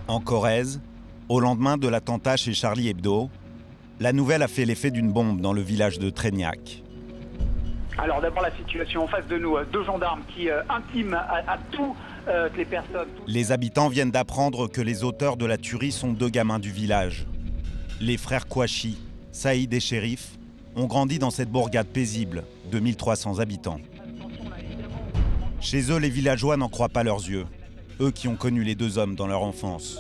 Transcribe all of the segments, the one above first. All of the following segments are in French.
En Corrèze, au lendemain de l'attentat chez Charlie Hebdo, la nouvelle a fait l'effet d'une bombe dans le village de Trégnac. Alors d'abord la situation en face de nous, deux gendarmes qui intiment à toutes les personnes. Les habitants viennent d'apprendre que les auteurs de la tuerie sont deux gamins du village. Les frères Kouachi, Saïd et Chérif, ont grandi dans cette bourgade paisible de 1300 habitants. Chez eux, les villageois n'en croient pas leurs yeux, eux qui ont connu les deux hommes dans leur enfance.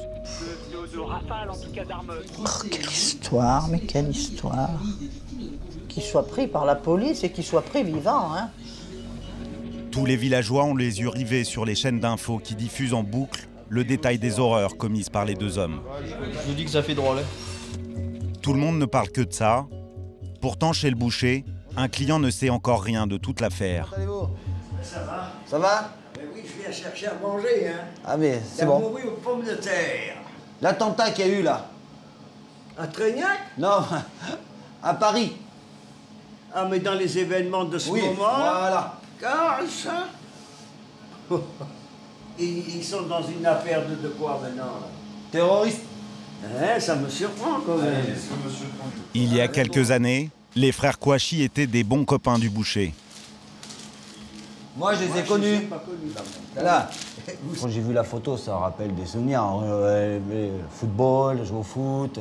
Oh, quelle histoire, mais quelle histoire. Qu'ils soient pris par la police et qu'ils soient pris vivants, hein. Tous les villageois ont les yeux rivés sur les chaînes d'infos qui diffusent en boucle le détail des horreurs commises par les deux hommes. Je vous dis que ça fait drôle. Tout le monde ne parle que de ça. Pourtant, chez le boucher, un client ne sait encore rien de toute l'affaire. Ça va? Ça va? Oui, je viens chercher à manger, hein. Ah mais c'est bon. Mouru aux pommes de terre. L'attentat qu'il y a eu là. À Trégnac? Non, à Paris. Ah, mais dans les événements de ce Oui, moment. voilà. Car ça. Ils sont dans une affaire de quoi maintenant là? Terroriste. Ça me surprend quand même. Il y a quelques années, les frères Kouachi étaient des bons copains du boucher. Moi, je les ai connus. Pas connu, Là. Quand j'ai vu la photo, ça rappelle des souvenirs. Football, jouer au foot,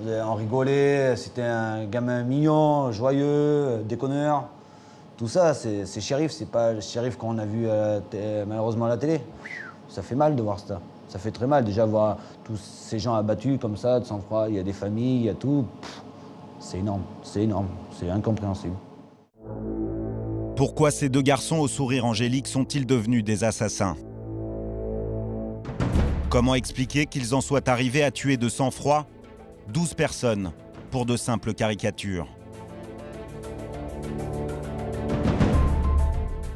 on rigolait. C'était un gamin mignon, joyeux, déconneur. Tout ça, c'est Chérif. C'est pas le Chérif qu'on a vu malheureusement à la télé. Ça fait mal de voir ça. Ça fait très mal déjà voir tous ces gens abattus comme ça, de sang-froid. Il y a des familles, il y a tout. C'est énorme, c'est incompréhensible. Pourquoi ces deux garçons au sourire angélique sont-ils devenus des assassins? Comment expliquer qu'ils en soient arrivés à tuer de sang-froid 12 personnes pour de simples caricatures?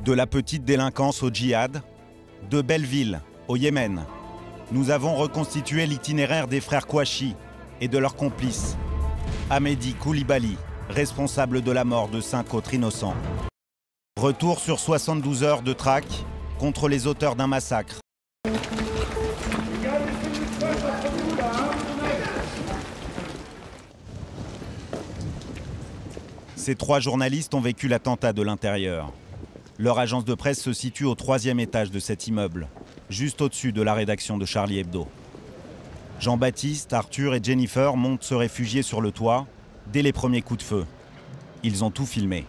De la petite délinquance au djihad, de Belleville au Yémen, nous avons reconstitué l'itinéraire des frères Kouachi et de leurs complices, Ahmedi Koulibaly, responsable de la mort de 5 autres innocents. Retour sur 72 heures de traque contre les auteurs d'un massacre. Ces 3 journalistes ont vécu l'attentat de l'intérieur. Leur agence de presse se situe au 3e étage de cet immeuble, juste au-dessus de la rédaction de Charlie Hebdo. Jean-Baptiste, Arthur et Jennifer montent se réfugier sur le toit dès les premiers coups de feu. Ils ont tout filmé.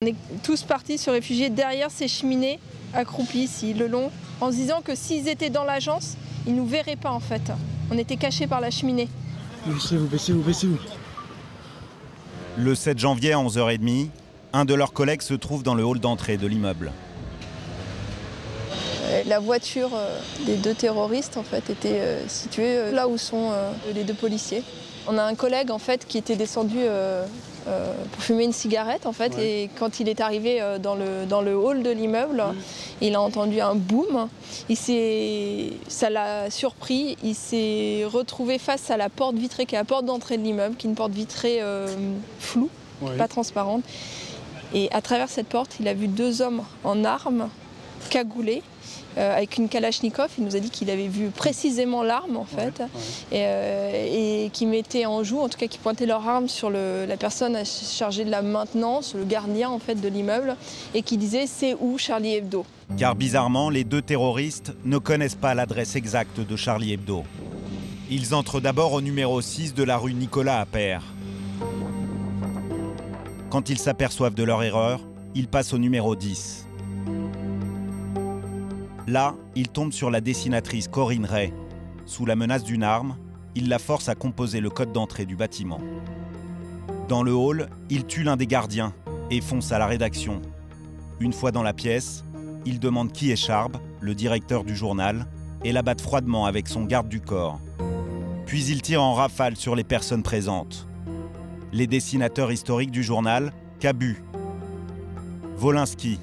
On est tous partis se réfugier derrière ces cheminées accroupies ici, le long, en se disant que s'ils étaient dans l'agence, ils ne nous verraient pas en fait. On était cachés par la cheminée. Baissez-vous, baissez-vous, baissez-vous. Le 7 janvier à 11h30, un de leurs collègues se trouve dans le hall d'entrée de l'immeuble. La voiture des 2 terroristes en fait était située là où sont les 2 policiers. On a un collègue en fait qui était descendu pour fumer une cigarette en fait, et quand il est arrivé dans le hall de l'immeuble, il a entendu un boom. Ça l'a surpris. Il s'est retrouvé face à la porte vitrée qui est la porte d'entrée de l'immeuble, qui est une porte vitrée floue, pas transparente. Et à travers cette porte, il a vu 2 hommes en armes, cagoulés, avec une Kalachnikov. Il nous a dit qu'il avait vu précisément l'arme en fait, et qui mettaient en joue, en tout cas qui pointaient leur arme sur la personne chargée de la maintenance, le gardien en fait de l'immeuble, et qui disait c'est où Charlie Hebdo. Car bizarrement, les 2 terroristes ne connaissent pas l'adresse exacte de Charlie Hebdo. Ils entrent d'abord au numéro 6 de la rue Nicolas Appert. Quand ils s'aperçoivent de leur erreur, ils passent au numéro 10. Là, ils tombent sur la dessinatrice Corinne Ray. Sous la menace d'une arme, ils la forcent à composer le code d'entrée du bâtiment. Dans le hall, ils tuent l'un des gardiens et foncent à la rédaction. Une fois dans la pièce, ils demandent qui est Charb, le directeur du journal, et l'abattent froidement avec son garde du corps. Puis ils tirent en rafale sur les personnes présentes. Les dessinateurs historiques du journal, Cabu, Wolinski,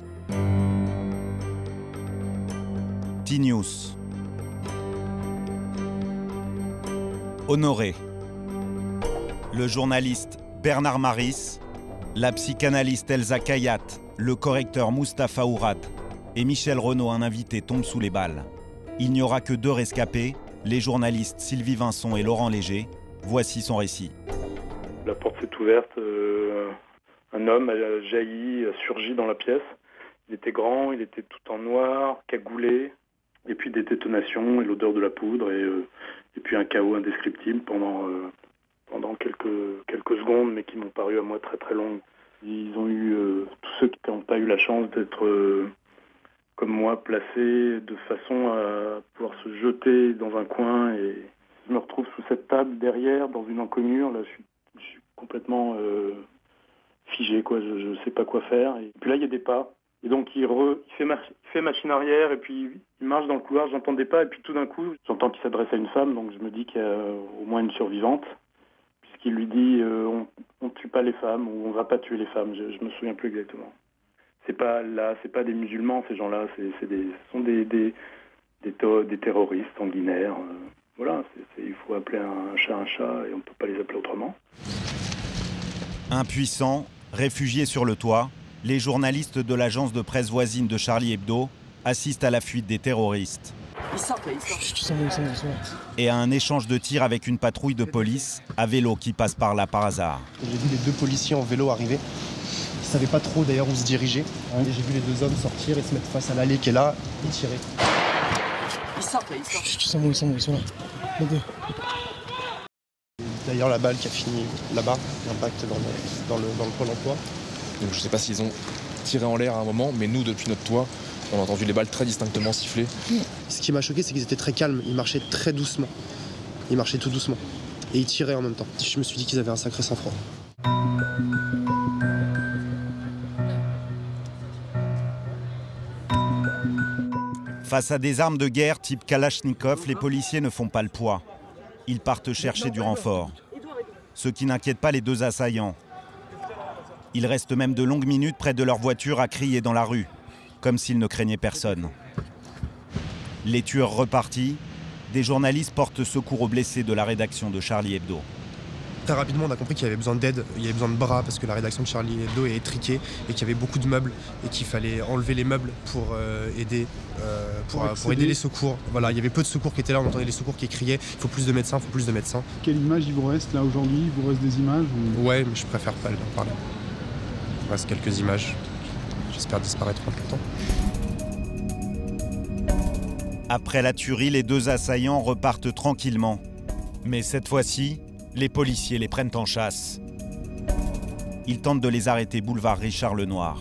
Tinius, Honoré, le journaliste Bernard Maris, la psychanalyste Elsa Kayat, le correcteur Mustapha Ourat et Michel Renaud, un invité, tombent sous les balles. Il n'y aura que 2 rescapés, les journalistes Sylvie Vincent et Laurent Léger. Voici son récit. La porte s'est ouverte, un homme a jailli, a surgi dans la pièce. Il était grand, il était tout en noir, cagoulé, et puis des détonations et l'odeur de la poudre, et puis un chaos indescriptible pendant quelques secondes, mais qui m'ont paru à moi très très longues. Ils ont eu, tous ceux qui n'ont pas eu la chance d'être comme moi, placés de façon à pouvoir se jeter dans un coin, et je me retrouve sous cette table derrière, dans une encoignure. Là, je suis complètement figé, quoi. Je ne sais pas quoi faire. Et puis là, il y a des pas. Et donc, il fait machine arrière, et puis il marche dans le couloir, j'entends des pas, et puis tout d'un coup, j'entends qu'il s'adresse à une femme, donc je me dis qu'il y a au moins une survivante, puisqu'il lui dit on ne tue pas les femmes, ou on ne va pas tuer les femmes, je me souviens plus exactement. C'est pas des musulmans, ces gens-là, ce sont des terroristes sanguinaires. Voilà, il faut appeler un chat, et on ne peut pas les appeler autrement. Impuissants, réfugiés sur le toit, les journalistes de l'agence de presse voisine de Charlie Hebdo assistent à la fuite des terroristes. Ils sortent. Et à un échange de tirs avec une patrouille de police à vélo qui passe par là par hasard. J'ai vu les 2 policiers en vélo arriver. Ils ne savaient pas trop d'ailleurs où se diriger. Et j'ai vu les 2 hommes sortir et se mettre face à l'allée qui est là et tirer. Ils sortent. Ils sont là. D'ailleurs, la balle qui a fini là-bas, l'impact dans le pôle emploi. Donc je ne sais pas s'ils ont tiré en l'air à un moment, mais nous, depuis notre toit, on a entendu les balles très distinctement siffler. Ce qui m'a choqué, c'est qu'ils étaient très calmes. Ils marchaient très doucement. Ils marchaient tout doucement. Et ils tiraient en même temps. Je me suis dit qu'ils avaient un sacré sang-froid. Face à des armes de guerre type Kalachnikov, les policiers ne font pas le poids. Ils partent chercher du renfort. Ce qui n'inquiète pas les 2 assaillants. Ils restent même de longues minutes près de leur voiture à crier dans la rue, comme s'ils ne craignaient personne. Les tueurs repartis, des journalistes portent secours aux blessés de la rédaction de Charlie Hebdo. Très rapidement, on a compris qu'il y avait besoin d'aide, il y avait besoin de bras, parce que la rédaction de Charlie Hebdo est étriquée et qu'il y avait beaucoup de meubles et qu'il fallait enlever les meubles pour aider les secours. Voilà, il y avait peu de secours qui étaient là, on entendait les secours qui criaient « il faut plus de médecins, il faut plus de médecins ». Quelle image il vous reste là aujourd'hui? Il vous reste des images ou... Ouais, mais je préfère pas en parler. Il me reste quelques images. J'espère disparaître en quelque temps. Après la tuerie, les 2 assaillants repartent tranquillement. Mais cette fois-ci, les policiers les prennent en chasse. Ils tentent de les arrêter boulevard Richard Lenoir.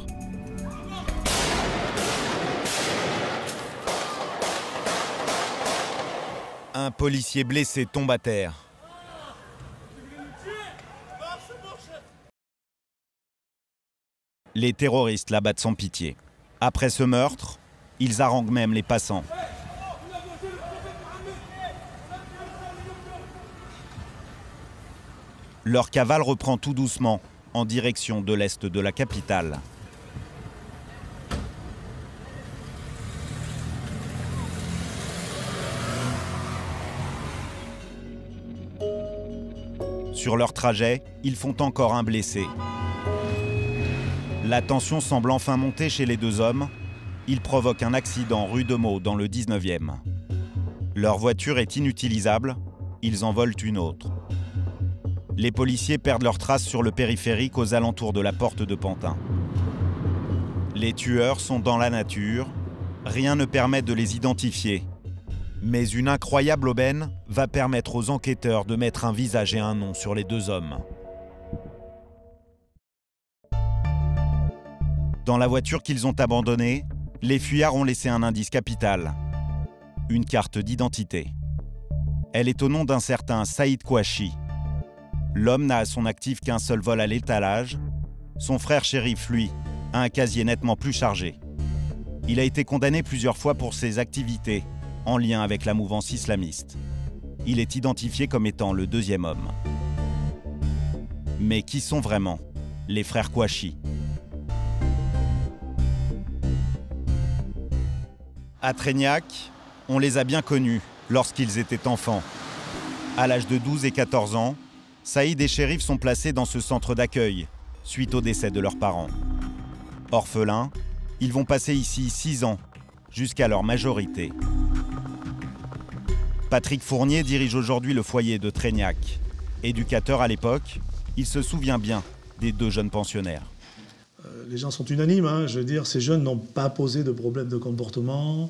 Un policier blessé tombe à terre. Les terroristes l'abattent sans pitié. Après ce meurtre, ils haranguent même les passants. Leur cavale reprend tout doucement en direction de l'est de la capitale. Sur leur trajet, ils font encore un blessé. La tension semble enfin monter chez les 2 hommes. Ils provoquent un accident rue de Meaux dans le 19e. Leur voiture est inutilisable, ils en volent une autre. Les policiers perdent leurs traces sur le périphérique aux alentours de la porte de Pantin. Les tueurs sont dans la nature, rien ne permet de les identifier. Mais une incroyable aubaine va permettre aux enquêteurs de mettre un visage et un nom sur les 2 hommes. Dans la voiture qu'ils ont abandonnée, les fuyards ont laissé un indice capital. Une carte d'identité. Elle est au nom d'un certain Saïd Kouachi. L'homme n'a à son actif qu'un seul vol à l'étalage. Son frère shérif, lui, a un casier nettement plus chargé. Il a été condamné plusieurs fois pour ses activités en lien avec la mouvance islamiste. Il est identifié comme étant le 2e homme. Mais qui sont vraiment les frères Kouachi? À Trégnac, on les a bien connus lorsqu'ils étaient enfants. À l'âge de 12 et 14 ans, Saïd et Chérif sont placés dans ce centre d'accueil, suite au décès de leurs parents. Orphelins, ils vont passer ici 6 ans, jusqu'à leur majorité. Patrick Fournier dirige aujourd'hui le foyer de Trégnac. Éducateur à l'époque, il se souvient bien des 2 jeunes pensionnaires. Les gens sont unanimes, hein. Je veux dire, ces jeunes n'ont pas posé de problème de comportement,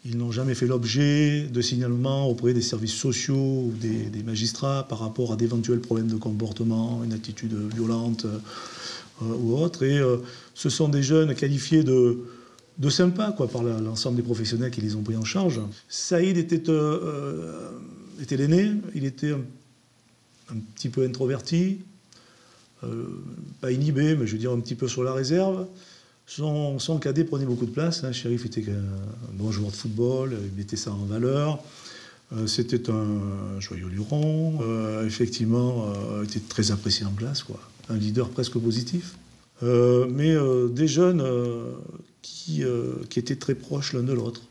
ils n'ont jamais fait l'objet de signalements auprès des services sociaux ou des magistrats par rapport à d'éventuels problèmes de comportement, une attitude violente ou autre. Et ce sont des jeunes qualifiés de sympas quoi, par l'ensemble des professionnels qui les ont pris en charge. Saïd était l'aîné, il était un petit peu introverti, pas inhibé, mais je veux dire un petit peu sur la réserve. Son cadet prenait beaucoup de place. Hein. Chérif était un bon joueur de football, il mettait ça en valeur. C'était un joyeux luron. Effectivement, était très apprécié en classe, quoi. Un leader presque positif. Mais des jeunes qui étaient très proches l'un de l'autre.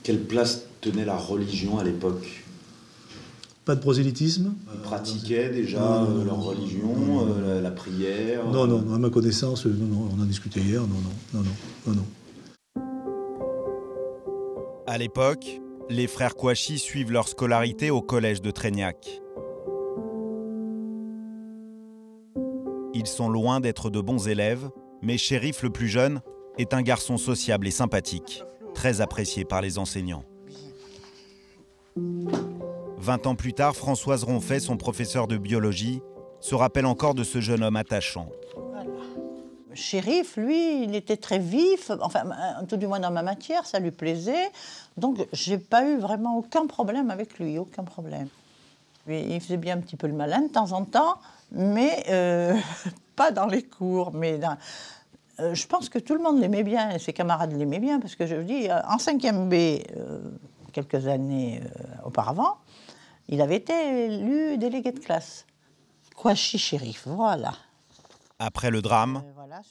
Quelle place tenait la religion à l'époque ? Pas de prosélytisme. Ils pratiquaient déjà leur religion, la prière. Non, à ma connaissance, non, on en discutait hier, non. À l'époque, les frères Kouachi suivent leur scolarité au collège de Trégnac. Ils sont loin d'être de bons élèves, mais Chérif, le plus jeune, est un garçon sociable et sympathique, très apprécié par les enseignants. 20 ans plus tard, Françoise Ronfet, son professeur de biologie, se rappelle encore de ce jeune homme attachant. Voilà. Chérif, lui, il était très vif, enfin, tout du moins dans ma matière, ça lui plaisait. Donc, j'ai pas eu vraiment aucun problème avec lui, aucun problème. Il faisait bien un petit peu le malin de temps en temps, mais pas dans les cours. Mais je pense que tout le monde l'aimait bien, et ses camarades l'aimaient bien, parce que je vous dis, en 5e B, quelques années auparavant, il avait été élu délégué de classe. Kouachi Chérif, voilà. Après le drame,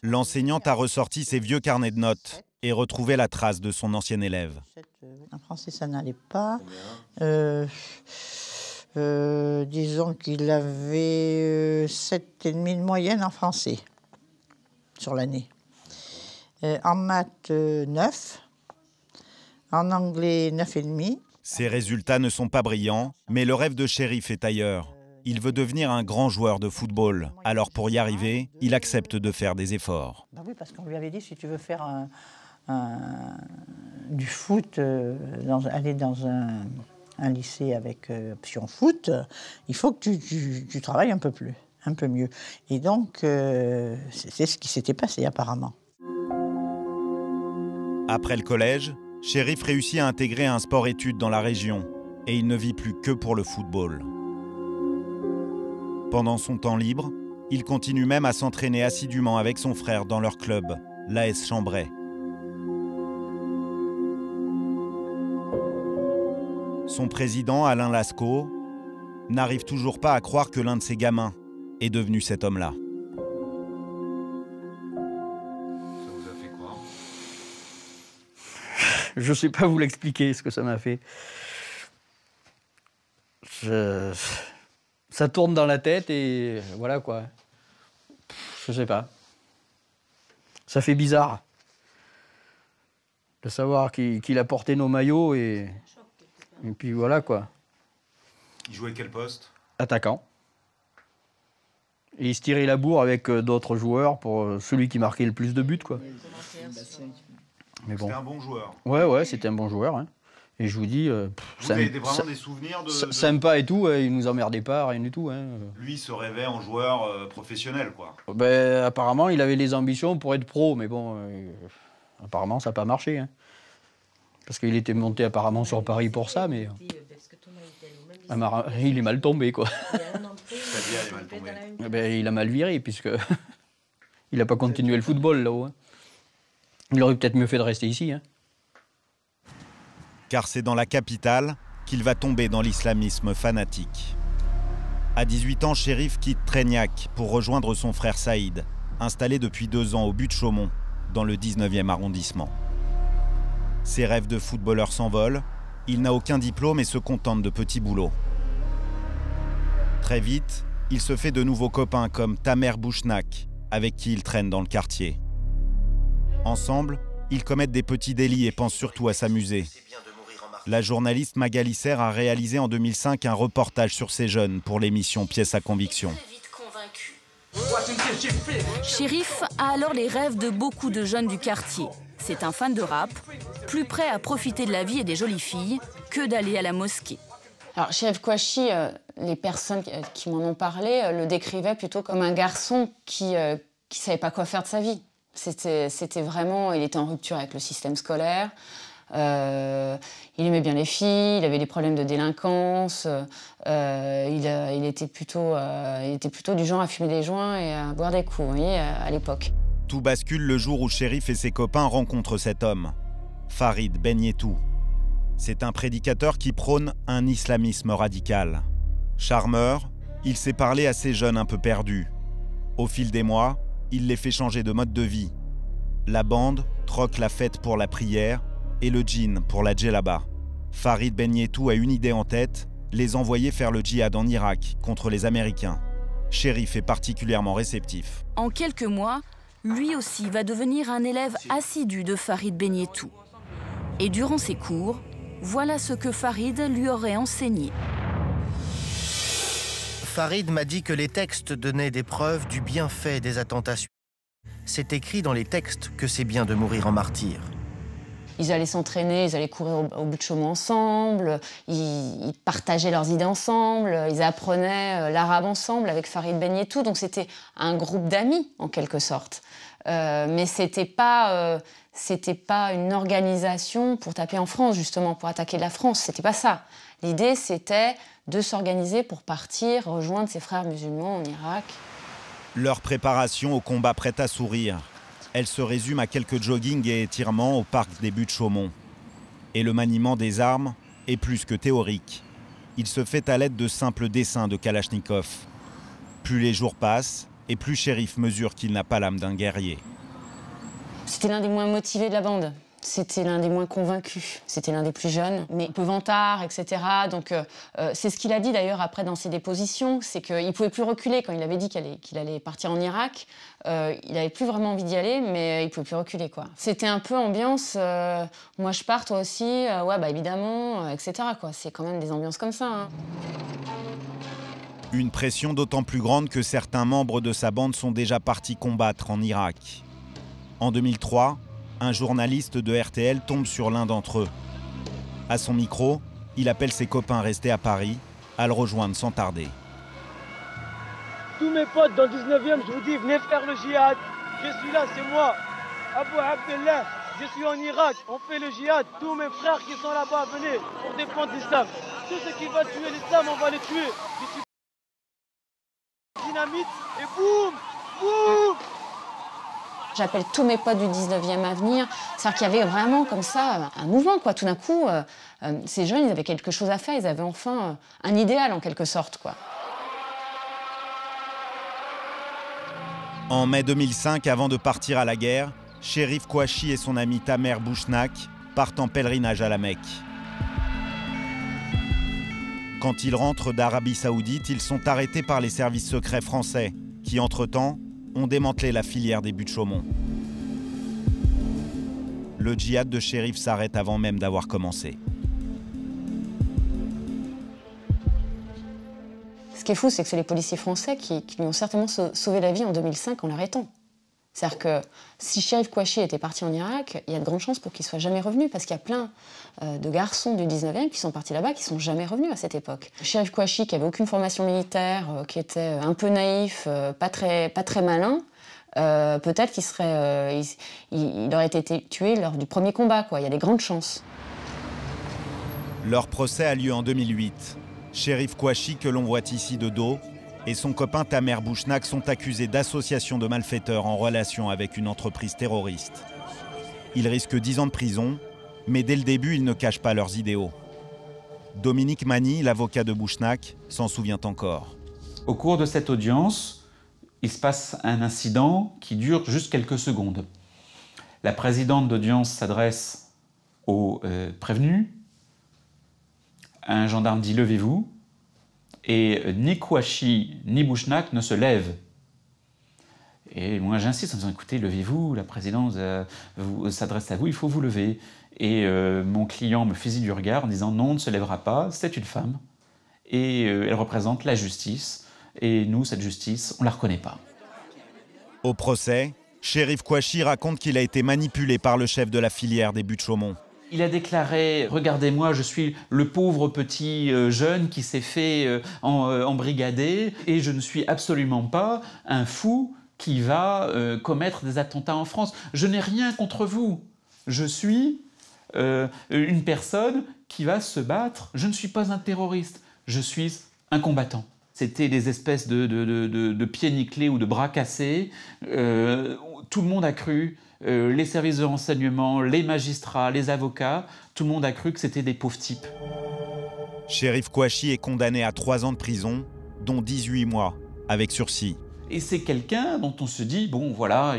l'enseignante a ressorti ses vieux carnets de notes et retrouvé la trace de son ancien élève. En français, ça n'allait pas. Disons qu'il avait 7,5 de moyenne en français sur l'année. En maths, 9. En anglais, 9,5. Ses résultats ne sont pas brillants, mais le rêve de Chérif est ailleurs. Il veut devenir un grand joueur de football. Alors pour y arriver, il accepte de faire des efforts. Ben oui, parce qu'on lui avait dit, si tu veux faire du foot, aller dans un lycée avec option foot, il faut que tu travailles un peu mieux. Et donc, c'est ce qui s'était passé apparemment. Après le collège, Chérif réussit à intégrer un sport-études dans la région et il ne vit plus que pour le football. Pendant son temps libre, il continue même à s'entraîner assidûment avec son frère dans leur club, l'AS Chambray. Son président, Alain Lascaux, n'arrive toujours pas à croire que l'un de ses gamins est devenu cet homme-là. Ça vous a fait quoi ? Je ne sais pas vous l'expliquer, ce que ça m'a fait. Ça tourne dans la tête et voilà quoi. Je sais pas. Ça fait bizarre de savoir qu'il a porté nos maillots et puis voilà quoi. Il jouait quel poste ? Attaquant. Et il se tirait la bourre avec d'autres joueurs pour celui qui marquait le plus de buts quoi. Mais bon. C'était un bon joueur. Ouais, c'était un bon joueur. Hein. Et je vous dis, vous avez vraiment des souvenirs de... Sympa et tout, il nous emmerdait pas, rien du tout. Hein. Lui se rêvait en joueur professionnel, quoi. Ben, apparemment, il avait les ambitions pour être pro, mais bon, apparemment, ça n'a pas marché. Hein. Parce qu'il était monté apparemment sur Paris pour ça, mais... il est mal tombé, quoi. C'est-à-dire, il est mal tombé. Ben, il a mal viré, puisque il n'a pas continué le football, là-haut. Hein. Il aurait peut-être mieux fait de rester ici, hein. Car c'est dans la capitale qu'il va tomber dans l'islamisme fanatique. À 18 ans, Chérif quitte Trégnac pour rejoindre son frère Saïd, installé depuis 2 ans au but de Chaumont, dans le 19e arrondissement. Ses rêves de footballeur s'envolent, il n'a aucun diplôme et se contente de petits boulots. Très vite, il se fait de nouveaux copains comme Tamer Bouchnak, avec qui il traîne dans le quartier. Ensemble, ils commettent des petits délits et pensent surtout à s'amuser. La journaliste Magali Serre a réalisé en 2005 un reportage sur ces jeunes pour l'émission Pièce à conviction. Chérif a alors les rêves de beaucoup de jeunes du quartier. C'est un fan de rap, plus prêt à profiter de la vie et des jolies filles que d'aller à la mosquée. Alors, Chérif Kouachi, les personnes qui m'en ont parlé le décrivaient plutôt comme un garçon qui savait pas quoi faire de sa vie. C'était vraiment... Il était en rupture avec le système scolaire. Il aimait bien les filles, il avait des problèmes de délinquance. Il était plutôt du genre à fumer des joints et à boire des coups, vous voyez, à l'époque. Tout bascule le jour où Chérif et ses copains rencontrent cet homme, Farid Ben Yettou. C'est un prédicateur qui prône un islamisme radical. Charmeur, il sait parler à ces jeunes un peu perdus. Au fil des mois, il les fait changer de mode de vie. La bande troque la fête pour la prière et le djinn pour la djellaba. Farid Ben Yettou a une idée en tête, les envoyer faire le djihad en Irak contre les Américains. Chérif est particulièrement réceptif. En quelques mois, lui aussi va devenir un élève assidu de Farid Ben Yettou. Et durant ses cours, voilà ce que Farid lui aurait enseigné. Farid m'a dit que les textes donnaient des preuves du bienfait des attentats. C'est écrit dans les textes que c'est bien de mourir en martyr. Ils allaient s'entraîner, ils allaient courir au bout de chemin ensemble, ils partageaient leurs idées ensemble, ils apprenaient l'arabe ensemble avec Farid Ben Yettou. Donc c'était un groupe d'amis, en quelque sorte. Mais c'était pas une organisation pour taper en France, justement, pour attaquer la France. C'était pas ça. L'idée, c'était de s'organiser pour partir, rejoindre ses frères musulmans en Irak. Leur préparation au combat prête à sourire. Elle se résume à quelques joggings et étirements au parc des Buttes-Chaumont. Et le maniement des armes est plus que théorique. Il se fait à l'aide de simples dessins de Kalachnikov. Plus les jours passent, et plus Chérif mesure qu'il n'a pas l'âme d'un guerrier. C'était l'un des moins motivés de la bande. C'était l'un des moins convaincus. C'était l'un des plus jeunes, mais un peu vantard, etc. Donc c'est ce qu'il a dit d'ailleurs après dans ses dépositions, c'est qu'il ne pouvait plus reculer quand il avait dit qu'il allait partir en Irak. Il n'avait plus vraiment envie d'y aller, mais il ne pouvait plus reculer, quoi. C'était un peu ambiance, moi je pars, toi aussi, ouais bah évidemment, etc. quoi. C'est quand même des ambiances comme ça. Hein. Une pression d'autant plus grande que certains membres de sa bande sont déjà partis combattre en Irak. En 2003, un journaliste de RTL tombe sur l'un d'entre eux. À son micro, il appelle ses copains restés à Paris à le rejoindre sans tarder. Tous mes potes dans le 19e, je vous dis, venez faire le djihad. Je suis là, c'est moi, Abou Abdellah. Je suis en Irak, on fait le djihad. Tous mes frères qui sont là-bas, venez, pour défendre l'islam. Tout ce qui va tuer l'islam, on va les tuer. Je suis dynamite et boum, boum. J'appelle tous mes potes du 19e à venir. C'est-à-dire qu'il y avait vraiment comme ça un mouvement, quoi. Tout d'un coup, ces jeunes, ils avaient quelque chose à faire. Ils avaient enfin un idéal, en quelque sorte, quoi. En mai 2005, avant de partir à la guerre, Chérif Kouachi et son ami Tamer Bouchnak partent en pèlerinage à la Mecque. Quand ils rentrent d'Arabie Saoudite, ils sont arrêtés par les services secrets français, qui, entre-temps, ont démantelé la filière des Buttes-Chaumont. Le djihad de Chérif s'arrête avant même d'avoir commencé. Ce qui est fou, c'est que c'est les policiers français qui lui ont certainement sauvé la vie en 2005 en l'arrêtant. C'est-à-dire que si Chérif Kouachi était parti en Irak, il y a de grandes chances pour qu'il ne soit jamais revenu, parce qu'il y a plein de garçons du 19e qui sont partis là-bas, qui ne sont jamais revenus à cette époque. Chérif Kouachi, qui n'avait aucune formation militaire, qui était un peu naïf, pas très malin, peut-être qu'il il aurait été tué lors du premier combat, quoi. Il y a des grandes chances. Leur procès a lieu en 2008. Chérif Kouachi, que l'on voit ici de dos, et son copain Tamer Bouchnak sont accusés d'association de malfaiteurs en relation avec une entreprise terroriste. Ils risquent 10 ans de prison, mais dès le début, ils ne cachent pas leurs idéaux. Dominique Mani, l'avocat de Bouchnak, s'en souvient encore. Au cours de cette audience, il se passe un incident qui dure juste quelques secondes. La présidente d'audience s'adresse aux prévenus. Un gendarme dit « levez-vous ». Et ni Kouachi ni Bouchnak ne se lèvent. Et moi j'insiste en disant « écoutez, levez-vous, la présidente s'adresse à vous, il faut vous lever ». Et mon client me fusille du regard en disant non, on ne se lèvera pas, c'est une femme. Et elle représente la justice. Et nous, cette justice, on ne la reconnaît pas. Au procès, Cherif Kouachi raconte qu'il a été manipulé par le chef de la filière des buttes Chaumont. Il a déclaré « Regardez-moi, je suis le pauvre petit jeune qui s'est fait embrigader et je ne suis absolument pas un fou qui va commettre des attentats en France. Je n'ai rien contre vous. Je suis une personne qui va se battre. Je ne suis pas un terroriste. Je suis un combattant. » C'était des espèces de pieds nickelés ou de bras cassés. Tout le monde a cru. Les services de renseignement, les magistrats, les avocats, tout le monde a cru que c'était des pauvres types. Cherif Kouachi est condamné à 3 ans de prison, dont 18 mois, avec sursis. Et c'est quelqu'un dont on se dit, bon voilà,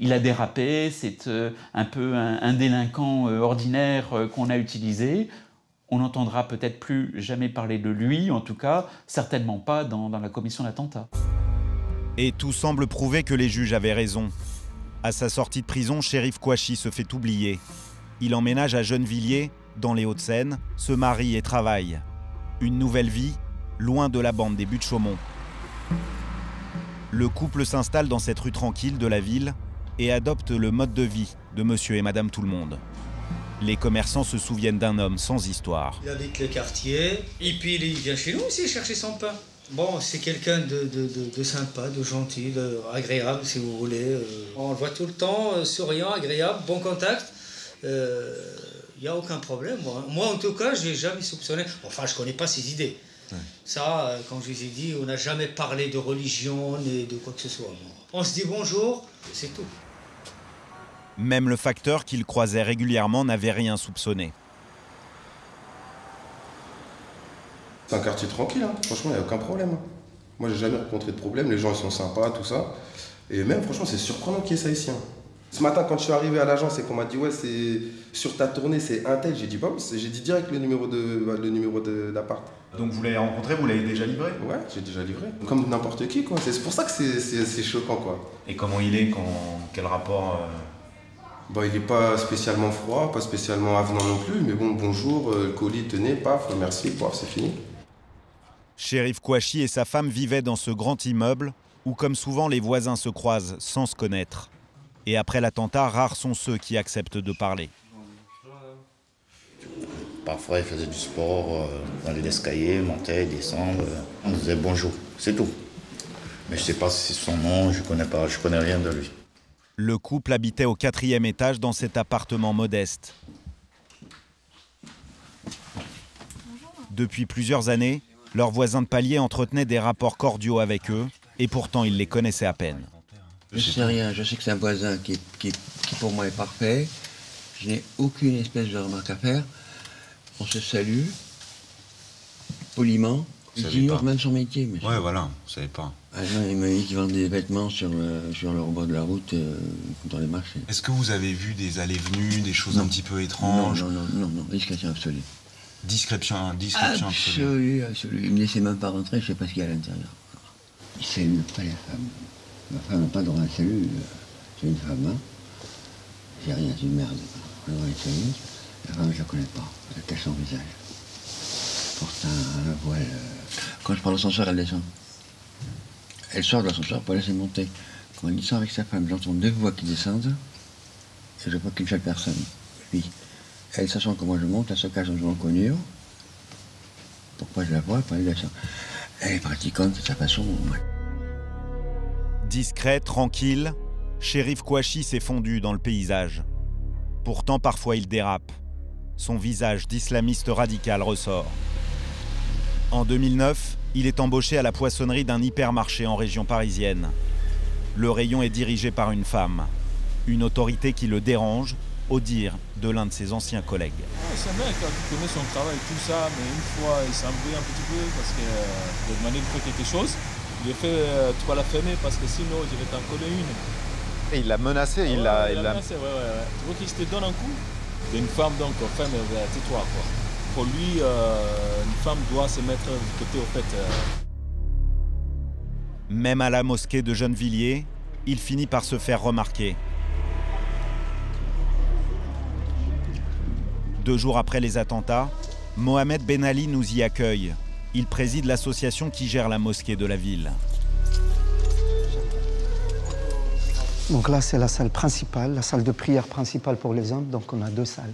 il a dérapé, c'est un peu un délinquant ordinaire qu'on a utilisé. On n'entendra peut-être plus jamais parler de lui, en tout cas, certainement pas dans la commission d'attentat. Et tout semble prouver que les juges avaient raison. À sa sortie de prison, Cherif Kouachi se fait oublier. Il emménage à Gennevilliers, dans les Hauts-de-Seine, se marie et travaille. Une nouvelle vie, loin de la bande des buttes Chaumont. Le couple s'installe dans cette rue tranquille de la ville et adopte le mode de vie de monsieur et madame Tout-le-Monde. Les commerçants se souviennent d'un homme sans histoire. Il habite le quartier, et puis il vient chez nous aussi chercher son pain. Bon, c'est quelqu'un de sympa, de gentil, agréable si vous voulez. On le voit tout le temps, souriant, agréable, bon contact. Il n'y a aucun problème. Moi, en tout cas, je n'ai jamais soupçonné. Enfin, je ne connais pas ses idées. Ouais. Ça, comme je vous ai dit, on n'a jamais parlé de religion ni de quoi que ce soit. On se dit bonjour, c'est tout. Même le facteur qu'il croisait régulièrement n'avait rien soupçonné. C'est un quartier tranquille, hein. Franchement, il n'y a aucun problème. Moi, j'ai jamais rencontré de problème, les gens ils sont sympas, tout ça. Et même, franchement, c'est surprenant qu'il y ait ça ici. Hein. Ce matin, quand je suis arrivé à l'agence et qu'on m'a dit « Ouais, c'est sur ta tournée, c'est un tel », j'ai dit « Bah oui, j'ai dit direct le numéro d'appart. » Donc vous l'avez rencontré, vous l'avez déjà livré? Ouais, j'ai déjà livré. Comme n'importe qui, quoi. C'est pour ça que c'est choquant, quoi. Et comment il est, quel rapport Bah, il n'est pas spécialement froid, pas spécialement avenant non plus, mais bon, bonjour, le colis, tenez, paf, merci, paf, c'est fini. Cherif Kouachi et sa femme vivaient dans ce grand immeuble où, comme souvent, les voisins se croisent sans se connaître. Et après l'attentat, rares sont ceux qui acceptent de parler. Parfois, il faisait du sport dans les escaliers, montait, descendait. On disait bonjour, c'est tout. Mais je ne sais pas si c'est son nom, je ne connais rien de lui. Le couple habitait au 4e étage dans cet appartement modeste. Depuis plusieurs années, leurs voisins de palier entretenaient des rapports cordiaux avec eux, et pourtant ils les connaissaient à peine. Je sais rien, je sais que c'est un voisin qui pour moi est parfait. Je n'ai aucune espèce de remarque à faire. On se salue, poliment. Il ignore même son métier. Monsieur. Ouais, voilà, vous savez pas. Ah non, il m'a dit qu'il vendait des vêtements sur le rebord de la route, dans les marchés. Est-ce que vous avez vu des allées-venues, des choses un petit peu étranges? Non, discrétion absolue. Discrétion absolue. Absolue. Il ne me laissait même pas rentrer, je ne sais pas ce qu'il y a à l'intérieur. Il ne salue pas les femmes. Ma femme n'a pas droit à un salut, c'est une femme, hein. J'ai rien, c'est une merde. Elle a droit à un salut. La femme, je ne la connais pas, elle cache son visage. Porte un voile. Quand je prends l'ascenseur, elle descend. Elle sort de l'ascenseur pour laisser monter. Quand elle descend avec sa femme, j'entends 2 voix qui descendent, et je vois qu'une seule personne. Puis, elle, sachant que moi je monte, elle se cache dans une encoignure. Pourquoi je la vois, puis elle descend. Elle est pratiquante de sa façon. Discret, tranquille, Cherif Kouachi s'est fondu dans le paysage. Pourtant, parfois, il dérape. Son visage d'islamiste radical ressort. En 2009, il est embauché à la poissonnerie d'un hypermarché en région parisienne. Le rayon est dirigé par une femme, une autorité qui le dérange, au dire de l'un de ses anciens collègues. C'est un mec qui connaît son travail, tout ça, mais une fois il s'embrouille un petit peu parce qu'il a demandé de faire quelque chose. Il a fait tu vas la fermer parce que sinon je vais t'en coller une. Et il l'a menacé, il l'a menacé, ouais. Tu vois qu'il se te donne un coup. C'est une femme donc, enfin, tais-toi quoi. Pour lui, une femme doit se mettre du côté au fait. Même à la mosquée de Gennevilliers, il finit par se faire remarquer. 2 jours après les attentats, Mohamed Ben Ali nous y accueille. Il préside l'association qui gère la mosquée de la ville. Donc là, c'est la salle principale, la salle de prière principale pour les hommes. Donc on a 2 salles.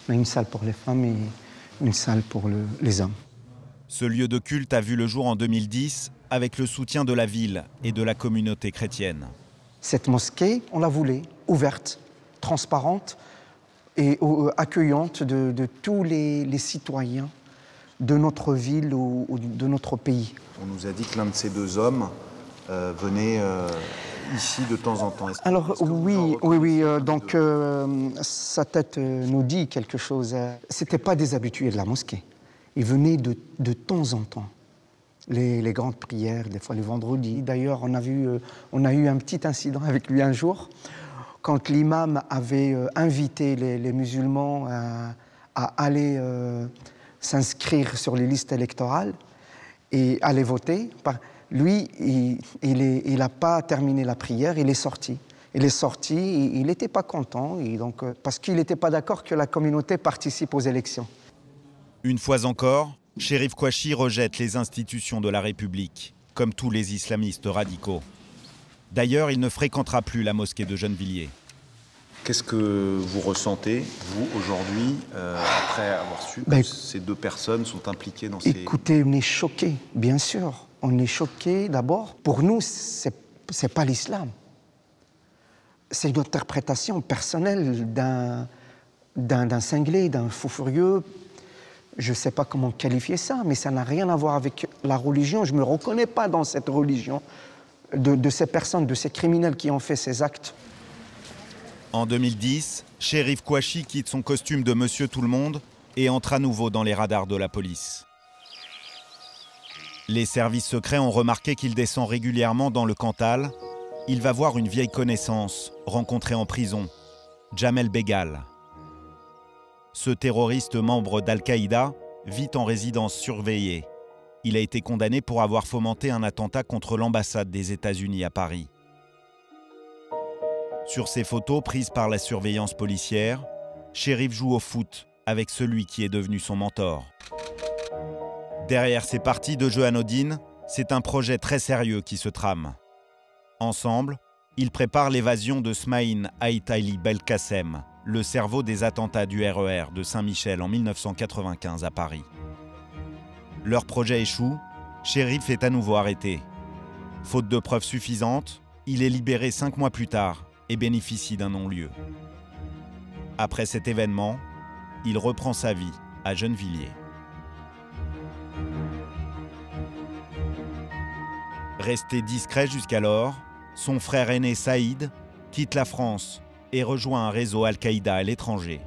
On a une salle pour les femmes et une salle pour les hommes. Ce lieu de culte a vu le jour en 2010 avec le soutien de la ville et de la communauté chrétienne. Cette mosquée, on la voulait ouverte, transparente et accueillante de tous les citoyens de notre ville ou de notre pays. On nous a dit que l'un de ces 2 hommes venait ici de temps en temps. Alors oui, donc sa tête nous dit quelque chose. C'était pas des habitués de la mosquée. Ils venaient de temps en temps. Les grandes prières, des fois les vendredis. D'ailleurs, on a eu un petit incident avec lui un jour, quand l'imam avait invité les musulmans à aller s'inscrire sur les listes électorales et aller voter. Lui, il n'a pas terminé la prière, il est sorti. Il est sorti, il n'était pas content, et donc, parce qu'il n'était pas d'accord que la communauté participe aux élections. Une fois encore, Cherif Kouachi rejette les institutions de la République, comme tous les islamistes radicaux. D'ailleurs, il ne fréquentera plus la mosquée de Gennevilliers. Qu'est-ce que vous ressentez, vous, aujourd'hui, après avoir su que ces 2 personnes sont impliquées dans ces... Écoutez, on est choqués, bien sûr. On est choqués d'abord. Pour nous, c'est pas l'islam. C'est une interprétation personnelle d'un cinglé, d'un fou furieux. Je ne sais pas comment qualifier ça, mais ça n'a rien à voir avec la religion. Je ne me reconnais pas dans cette religion de ces personnes, de ces criminels qui ont fait ces actes. En 2010, Cherif Kouachi quitte son costume de Monsieur Tout-le-Monde et entre à nouveau dans les radars de la police. Les services secrets ont remarqué qu'il descend régulièrement dans le Cantal. Il va voir une vieille connaissance, rencontrée en prison, Jamel Begal. Ce terroriste membre d'Al-Qaïda vit en résidence surveillée. Il a été condamné pour avoir fomenté un attentat contre l'ambassade des États-Unis à Paris. Sur ces photos prises par la surveillance policière, Cherif joue au foot avec celui qui est devenu son mentor. Derrière ces parties de jeu anodines, c'est un projet très sérieux qui se trame. Ensemble, ils préparent l'évasion de Smaïn Aït-Ali Belkacem, le cerveau des attentats du RER de Saint-Michel en 1995 à Paris. Leur projet échoue, Cherif est à nouveau arrêté. Faute de preuves suffisantes, il est libéré 5 mois plus tard et bénéficie d'un non-lieu. Après cet événement, il reprend sa vie à Gennevilliers. Resté discret jusqu'alors, son frère aîné Saïd quitte la France et rejoint un réseau Al-Qaïda à l'étranger.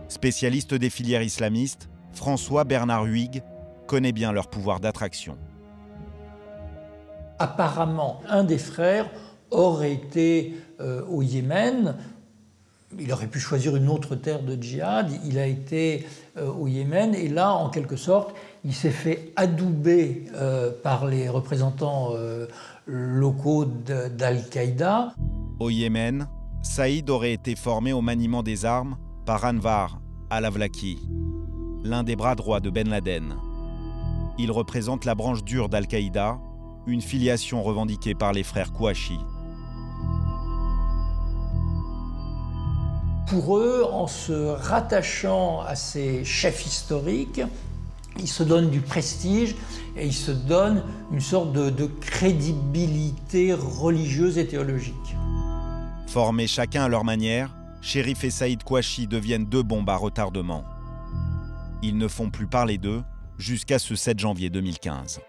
Spécialiste des filières islamistes, François Bernard Huyghe connaît bien leur pouvoir d'attraction. Apparemment, un des frères aurait été au Yémen. Il aurait pu choisir une autre terre de djihad. Il a été au Yémen et là, en quelque sorte, il s'est fait adouber par les représentants locaux d'Al-Qaïda. Au Yémen, Saïd aurait été formé au maniement des armes par Anwar al-Awlaki, l'un des bras droits de Ben Laden. Il représente la branche dure d'Al-Qaïda, une filiation revendiquée par les frères Kouachi. Pour eux, en se rattachant à ces chefs historiques, ils se donnent du prestige et ils se donnent une sorte de crédibilité religieuse et théologique. Formés chacun à leur manière, Cherif et Saïd Kouachi deviennent 2 bombes à retardement. Ils ne font plus parler d'eux jusqu'à ce 7 janvier 2015.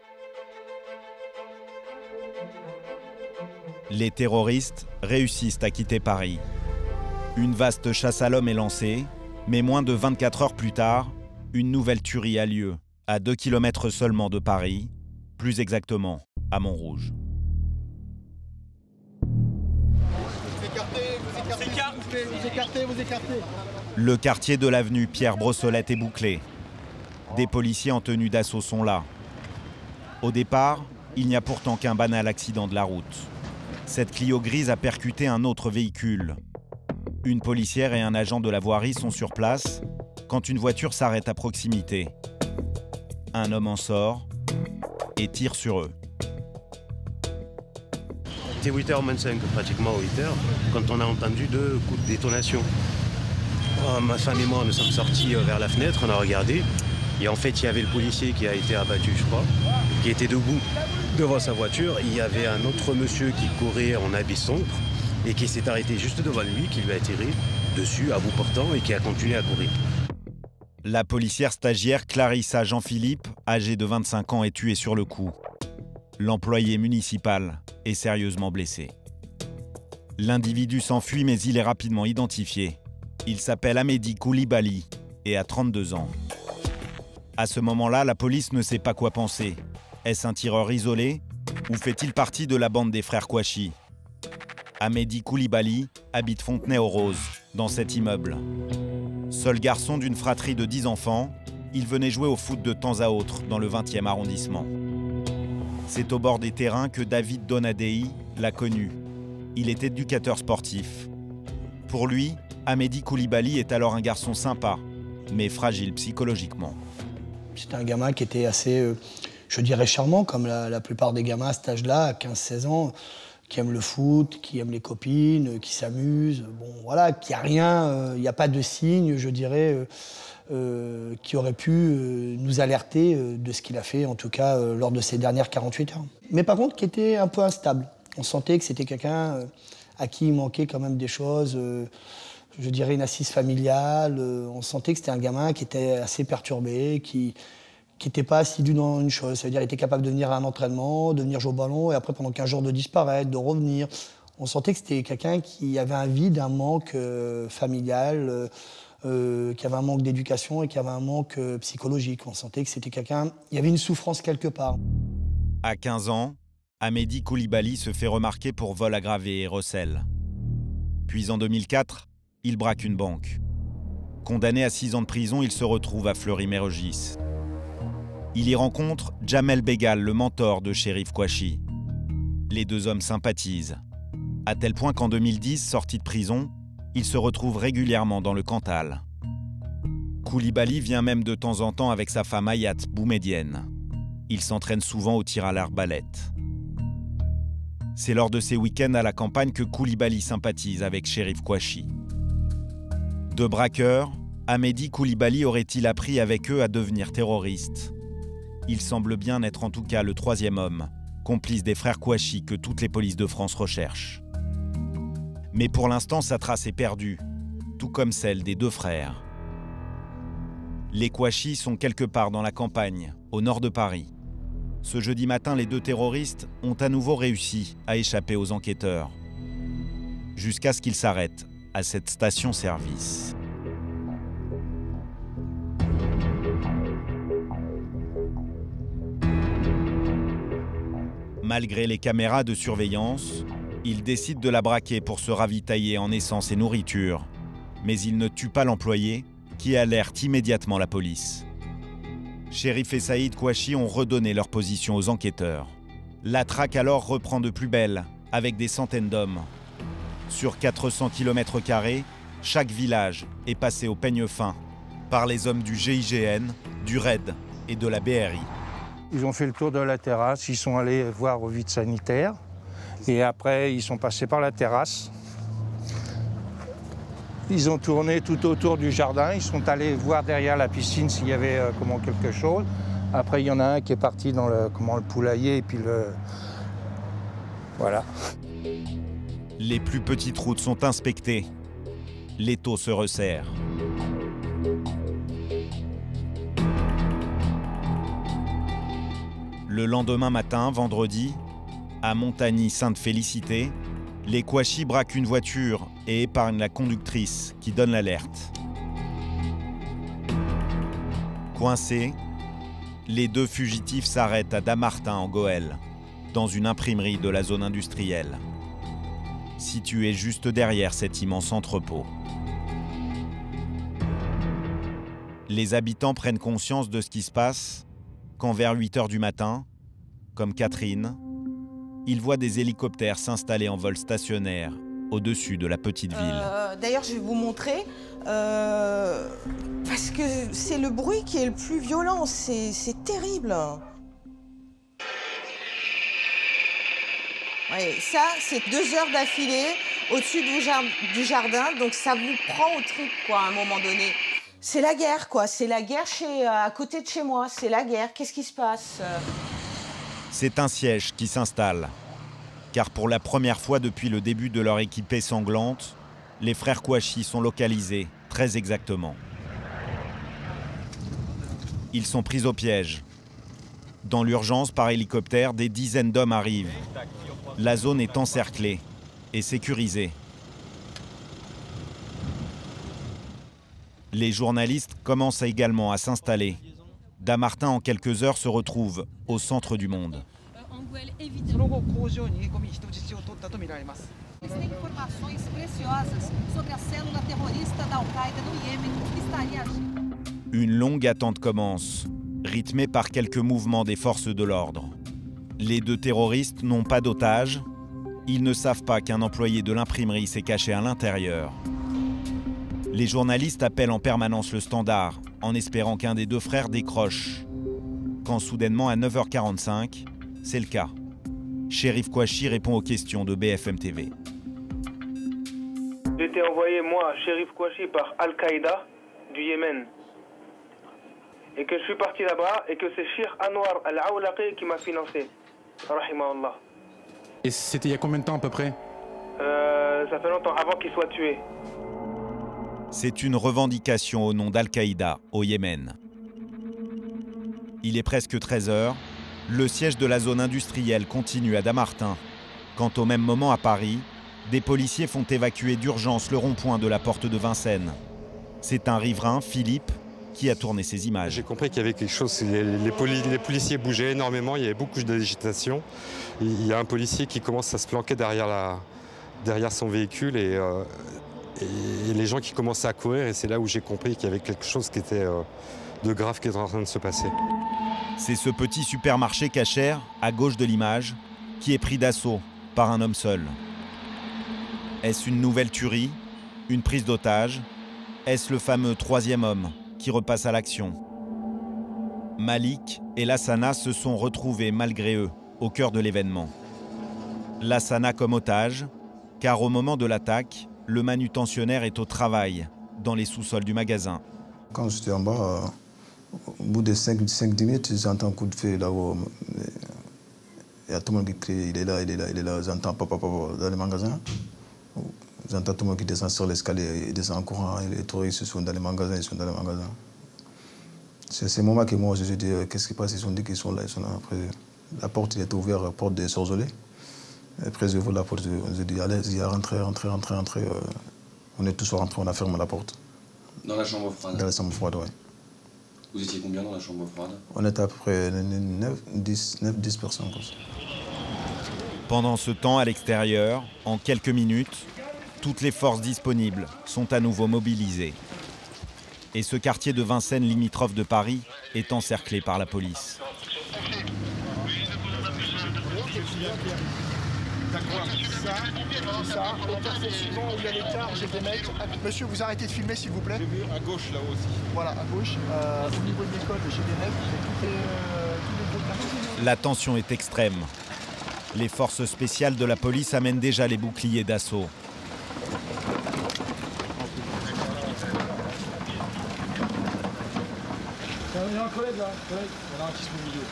Les terroristes réussissent à quitter Paris. Une vaste chasse à l'homme est lancée, mais moins de 24 heures plus tard, une nouvelle tuerie a lieu, à 2 km seulement de Paris, plus exactement à Montrouge. Vous écartez. Le quartier de l'avenue Pierre-Brossolette est bouclé. Des policiers en tenue d'assaut sont là. Au départ, il n'y a pourtant qu'un banal accident de la route. Cette Clio grise a percuté un autre véhicule. Une policière et un agent de la voirie sont sur place quand une voiture s'arrête à proximité. Un homme en sort et tire sur eux. C'était 8h25, pratiquement 8h, quand on a entendu 2 coups de détonation. Ma femme et moi, nous sommes sortis vers la fenêtre, on a regardé. Et en fait, il y avait le policier qui a été abattu, je crois, qui était debout devant sa voiture. Il y avait un autre monsieur qui courait en habit sombre et qui s'est arrêté juste devant lui, qui lui a tiré dessus à bout portant et qui a continué à courir. La policière stagiaire Clarissa Jean-Philippe, âgée de 25 ans, est tuée sur le coup. L'employé municipal est sérieusement blessé. L'individu s'enfuit mais il est rapidement identifié. Il s'appelle Amédi Koulibaly et a 32 ans. À ce moment-là, la police ne sait pas quoi penser. Est-ce un tireur isolé ou fait-il partie de la bande des frères Kouachi? Amédi Koulibaly habite Fontenay-aux-Roses, dans cet immeuble. Seul garçon d'une fratrie de 10 enfants, il venait jouer au foot de temps à autre dans le 20e arrondissement. C'est au bord des terrains que David Donadei l'a connu. Il est éducateur sportif. Pour lui, Amédi Koulibaly est alors un garçon sympa, mais fragile psychologiquement. C'était un gamin qui était assez, je dirais, charmant, comme la plupart des gamins à cet âge-là, à 15-16 ans, qui aiment le foot, qui aiment les copines, qui s'amusent. Bon, voilà, qu'il n'y a rien, il n'y a pas de signe, je dirais, qui aurait pu nous alerter de ce qu'il a fait, en tout cas, lors de ces dernières 48 heures. Mais par contre, qui était un peu instable. On sentait que c'était quelqu'un à qui il manquait quand même des choses, je dirais une assise familiale. On sentait que c'était un gamin qui était assez perturbé, qui n'était pas assidu dans une chose. Ça veut dire qu'il était capable de venir à un entraînement, de venir jouer au ballon, et après, pendant 15 jours, de disparaître, de revenir. On sentait que c'était quelqu'un qui avait un vide, un manque familial, qui avait un manque d'éducation et qui avait un manque psychologique. On sentait que c'était quelqu'un... Il y avait une souffrance quelque part. À 15 ans, Amédi Koulibaly se fait remarquer pour vol aggravé et recel. Puis en 2004, il braque une banque. Condamné à 6 ans de prison, il se retrouve à Fleury-Mérogis. Il y rencontre Djamel Begal, le mentor de Cherif Kouachi. Les deux hommes sympathisent, à tel point qu'en 2010, sorti de prison, il se retrouve régulièrement dans le Cantal. Koulibaly vient même de temps en temps avec sa femme Hayat, boumedienne. Il s'entraîne souvent au tir à l'arbalète. C'est lors de ses week-ends à la campagne que Koulibaly sympathise avec Cherif Kouachi. De braqueurs, Amédi Koulibaly aurait-il appris avec eux à devenir terroriste? Il semble bien être en tout cas le 3e homme, complice des frères Kouachi que toutes les polices de France recherchent. Mais pour l'instant, sa trace est perdue, tout comme celle des 2 frères. Les Kouachi sont quelque part dans la campagne, au nord de Paris. Ce jeudi matin, les 2 terroristes ont à nouveau réussi à échapper aux enquêteurs, jusqu'à ce qu'ils s'arrêtent à cette station-service. Malgré les caméras de surveillance, ils décident de la braquer pour se ravitailler en essence et nourriture. Mais ils ne tuent pas l'employé, qui alerte immédiatement la police. Cherif et Saïd Kouachi ont redonné leur position aux enquêteurs. La traque alors reprend de plus belle, avec des centaines d'hommes. Sur 400 km², chaque village est passé au peigne fin par les hommes du GIGN, du RAID et de la BRI. Ils ont fait le tour de la terrasse, ils sont allés voir au vide sanitaire et après ils sont passés par la terrasse. Ils ont tourné tout autour du jardin, ils sont allés voir derrière la piscine s'il y avait quelque chose. Après il y en a un qui est parti dans le poulailler et puis voilà. Les plus petites routes sont inspectées. L'étau se resserre. Le lendemain matin, vendredi, à Montagny-Sainte-Félicité, les Kouachi braquent une voiture et épargnent la conductrice qui donne l'alerte. Coincés, les 2 fugitifs s'arrêtent à Damartin en Goële, dans une imprimerie de la zone industrielle, située juste derrière cet immense entrepôt. Les habitants prennent conscience de ce qui se passe quand vers 8 h du matin, comme Catherine, ils voient des hélicoptères s'installer en vol stationnaire au-dessus de la petite ville. D'ailleurs, je vais vous montrer, parce que c'est le bruit qui est le plus violent, c'est terrible. Ouais, ça, c'est 2 heures d'affilée au-dessus du jardin, donc ça vous prend au truc, quoi, à un moment donné. C'est la guerre, quoi, c'est la guerre à côté de chez moi, c'est la guerre, qu'est-ce qui se passe? C'est un siège qui s'installe. Car pour la première fois depuis le début de leur équipée sanglante, les frères Kouachi sont localisés très exactement. Ils sont pris au piège. Dans l'urgence, par hélicoptère, des dizaines d'hommes arrivent. La zone est encerclée et sécurisée. Les journalistes commencent également à s'installer. Damartin, en quelques heures, se retrouve au centre du monde. Une longue attente commence, rythmée par quelques mouvements des forces de l'ordre. Les 2 terroristes n'ont pas d'otages. Ils ne savent pas qu'un employé de l'imprimerie s'est caché à l'intérieur. Les journalistes appellent en permanence le standard, en espérant qu'un des 2 frères décroche. Quand soudainement, à 9h45, c'est le cas. Chérif Kouachi répond aux questions de BFM TV. J'ai été envoyé, moi, Chérif Kouachi, par Al-Qaïda du Yémen. Et que je suis parti là-bas et que c'est Cheikh Anwar Al-Awlaqi qui m'a financé. Rahimahullah. Et c'était il y a combien de temps à peu près? Ça fait longtemps, avant qu'il soit tué. C'est une revendication au nom d'Al-Qaïda au Yémen. Il est presque 13h. Le siège de la zone industrielle continue à Damartin. Quand au même moment à Paris, des policiers font évacuer d'urgence le rond-point de la porte de Vincennes. C'est un riverain, Philippe, qui a tourné ces images. J'ai compris qu'il y avait quelque chose, les policiers bougeaient énormément, il y avait beaucoup d'agitation. Il y a un policier qui commence à se planquer derrière son véhicule et les gens qui commençaient à courir, et c'est là où j'ai compris qu'il y avait quelque chose qui était de grave qui était en train de se passer. C'est ce petit supermarché cachère, à gauche de l'image, qui est pris d'assaut par un homme seul. Est-ce une nouvelle tuerie? Une prise d'otage? Est-ce le fameux 3e homme qui repasse à l'action? Malik et Lassana se sont retrouvés malgré eux au cœur de l'événement. Lassana comme otage, car au moment de l'attaque, le manutentionnaire est au travail dans les sous-sols du magasin. Quand j'étais en bas, au bout de 5-10 minutes, j'entends un coup de feu là-haut. Il y a tout le monde qui crie, il est là, j'entends papa dans le magasin. J'entends tout le monde qui descend sur l'escalier, il descend en courant, et les touristes sont dans les magasins, ils sont dans les magasins. C'est ce moment que moi, je me dis, qu'est-ce qui passe? Ils ont dit qu'ils sont là, ils sont là. Après, la porte était ouverte, la porte des Sorzolais. Après, je vois la porte, je dis, allez, rentrez. On est tous rentrés, on a fermé la porte. Dans la chambre froide? Dans la chambre froide, oui. Vous étiez combien dans la chambre froide? On était à peu près 9-10 personnes. Pendant ce temps, à l'extérieur, en quelques minutes, toutes les forces disponibles sont à nouveau mobilisées. Et ce quartier de Vincennes, limitrophe de Paris, est encerclé par la police. D'accord, ça, au carrefour suivant où il y a l'écart, j'ai des mecs. Monsieur, vous arrêtez de filmer s'il vous plaît. J'ai vu à gauche là aussi. Voilà, à gauche, au niveau de l'école, j'ai des mecs. La tension est extrême. Les forces spéciales de la police amènent déjà les boucliers d'assaut. Il y a un collègue là, il y en a un qui se met au milieu.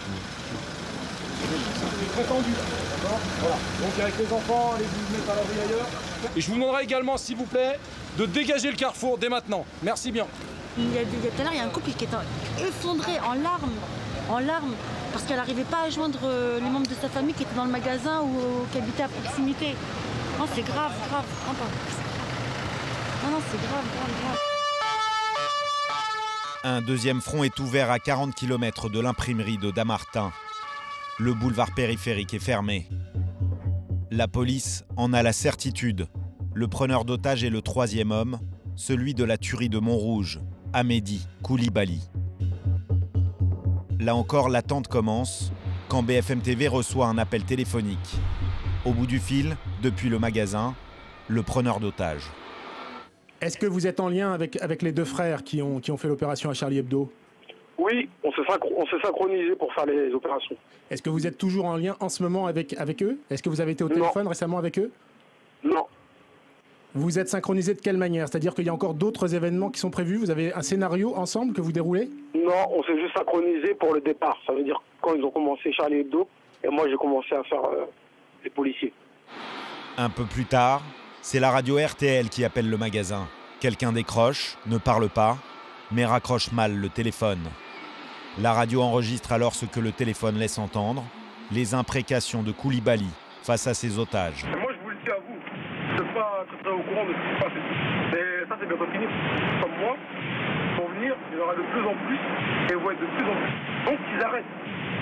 C'est très tendu, d'accord? Voilà. Donc avec les enfants, allez vous mettre à l'abri ailleurs. Et je vous demanderai également, s'il vous plaît, de dégager le carrefour dès maintenant. Merci bien. Il y a tout à l'heure, il y a un couple qui est effondré en larmes, parce qu'elle n'arrivait pas à joindre les membres de sa famille qui étaient dans le magasin ou qui habitaient à proximité. Non, c'est grave. Non, c'est grave. Un deuxième front est ouvert à 40 km de l'imprimerie de Damartin. Le boulevard périphérique est fermé. La police en a la certitude. Le preneur d'otages est le 3e homme, celui de la tuerie de Montrouge, Amédi Koulibaly. Là encore, l'attente commence quand BFM TV reçoit un appel téléphonique. Au bout du fil, depuis le magasin, le preneur d'otages. Est-ce que vous êtes en lien avec les deux frères qui ont fait l'opération à Charlie Hebdo? Oui, on s'est synchronisé pour faire les opérations. Est-ce que vous êtes toujours en lien en ce moment avec eux? Est-ce que vous avez été au téléphone récemment avec eux? Non. Vous êtes synchronisé de quelle manière? C'est-à-dire qu'il y a encore d'autres événements qui sont prévus? Vous avez un scénario ensemble que vous déroulez? Non, on s'est juste synchronisé pour le départ. Ça veut dire quand ils ont commencé Charlie Hebdo, et moi j'ai commencé à faire les policiers. Un peu plus tard, c'est la radio RTL qui appelle le magasin. Quelqu'un décroche, ne parle pas, mais raccroche mal le téléphone. La radio enregistre alors ce que le téléphone laisse entendre, les imprécations de Koulibaly face à ses otages. Moi je vous le dis à vous, vous n'êtes pas très au courant de ce qui se passe. Et ça c'est bientôt fini. Comme moi, pour venir, il y en aura de plus en plus et ils vont être de plus en plus. Donc qu'ils arrêtent.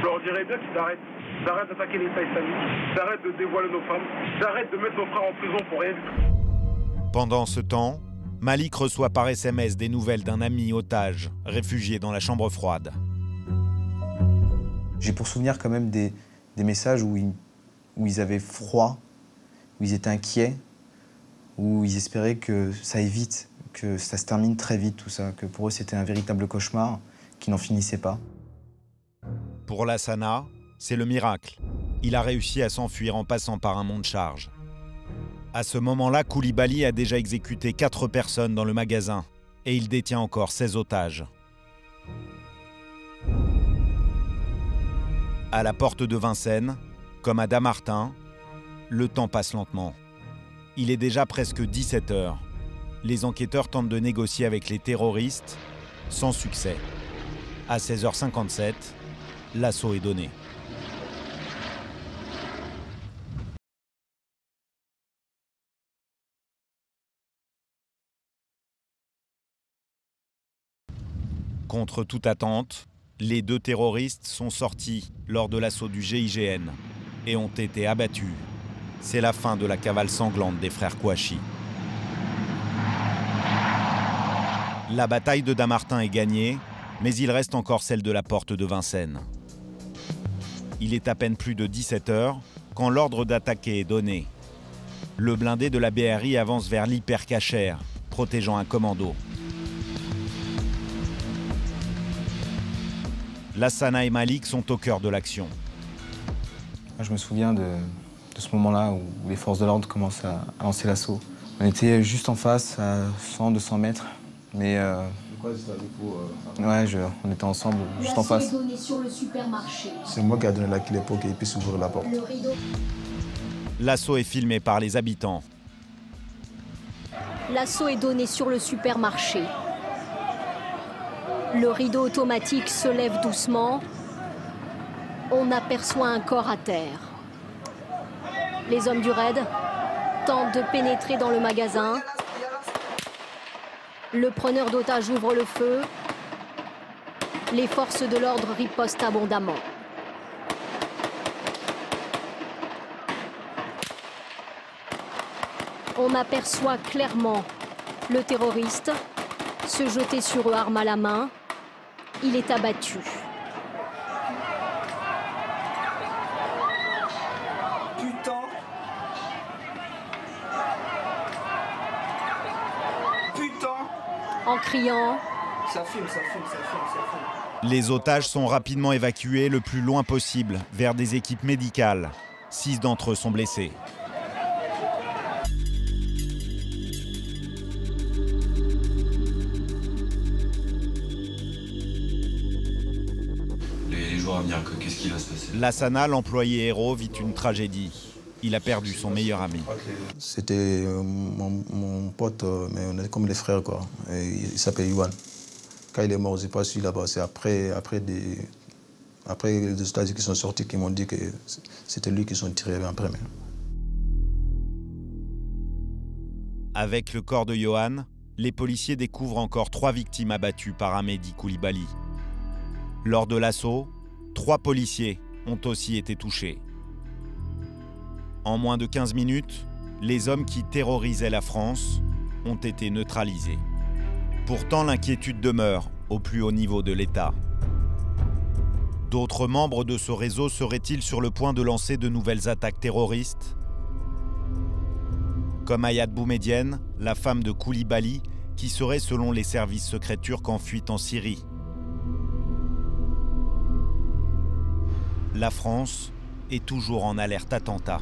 Je leur dirais bien qu'ils arrêtent. Ils arrêtent d'attaquer l'État islamique, ils arrêtent de dévoiler nos femmes, ils arrêtent de mettre nos frères en prison pour rien du tout. Pendant ce temps, Malik reçoit par SMS des nouvelles d'un ami otage, réfugié dans la chambre froide. J'ai pour souvenir quand même des messages où ils avaient froid, où ils étaient inquiets, où ils espéraient que ça aille vite, que ça se termine très vite tout ça, que pour eux c'était un véritable cauchemar qui n'en finissait pas. Pour Lassana, c'est le miracle. Il a réussi à s'enfuir en passant par un monte-charge. À ce moment-là, Koulibaly a déjà exécuté 4 personnes dans le magasin et il détient encore 16 otages. À la porte de Vincennes, comme à Dammartin, le temps passe lentement. Il est déjà presque 17 h. Les enquêteurs tentent de négocier avec les terroristes, sans succès. À 16h57, l'assaut est donné. Contre toute attente, les 2 terroristes sont sortis lors de l'assaut du GIGN et ont été abattus. C'est la fin de la cavale sanglante des frères Kouachi. La bataille de Dammartin est gagnée, mais il reste encore celle de la porte de Vincennes. Il est à peine plus de 17 h quand l'ordre d'attaquer est donné. Le blindé de la BRI avance vers l'hypercachère, protégeant un commando. Lassana et Malik sont au cœur de l'action. Je me souviens de ce moment-là où les forces de l'ordre commencent à lancer l'assaut. On était juste en face, à 100-200 mètres, mais ouais, on était ensemble, juste en face. L'assaut est donné sur le supermarché. C'est moi qui ai donné la clé pour qu'il puisse ouvrir la porte. L'assaut est filmé par les habitants. L'assaut est donné sur le supermarché. Le rideau automatique se lève doucement. On aperçoit un corps à terre. Les hommes du raid tentent de pénétrer dans le magasin. Le preneur d'otages ouvre le feu. Les forces de l'ordre ripostent abondamment. On aperçoit clairement le terroriste se jeter sur eux, arme à la main. Il est abattu. Putain! Putain! En criant. Ça fume, ça fume, ça fume, ça fume. Les otages sont rapidement évacués le plus loin possible vers des équipes médicales. 6 d'entre eux sont blessés. Qu'est-ce qui va se passer? Lassana, l'employé héros, vit une tragédie. Il a perdu son meilleur ami. C'était mon pote, mais on est comme les frères, quoi. Et il s'appelle Yohan. Quand il est mort, je n'ai pas su là-bas. C'est après les otages qui sont sortis qui m'ont dit que c'était lui qui sont tirés après. Avec le corps de Yohan, les policiers découvrent encore 3 victimes abattues par Hamedi Koulibaly. Lors de l'assaut, 3 policiers ont aussi été touchés. En moins de 15 minutes, les hommes qui terrorisaient la France ont été neutralisés. Pourtant, l'inquiétude demeure au plus haut niveau de l'État. D'autres membres de ce réseau seraient-ils sur le point de lancer de nouvelles attaques terroristes? Comme Hayat Boumedienne, la femme de Koulibaly, qui serait selon les services secrets turcs en fuite en Syrie. La France est toujours en alerte attentat.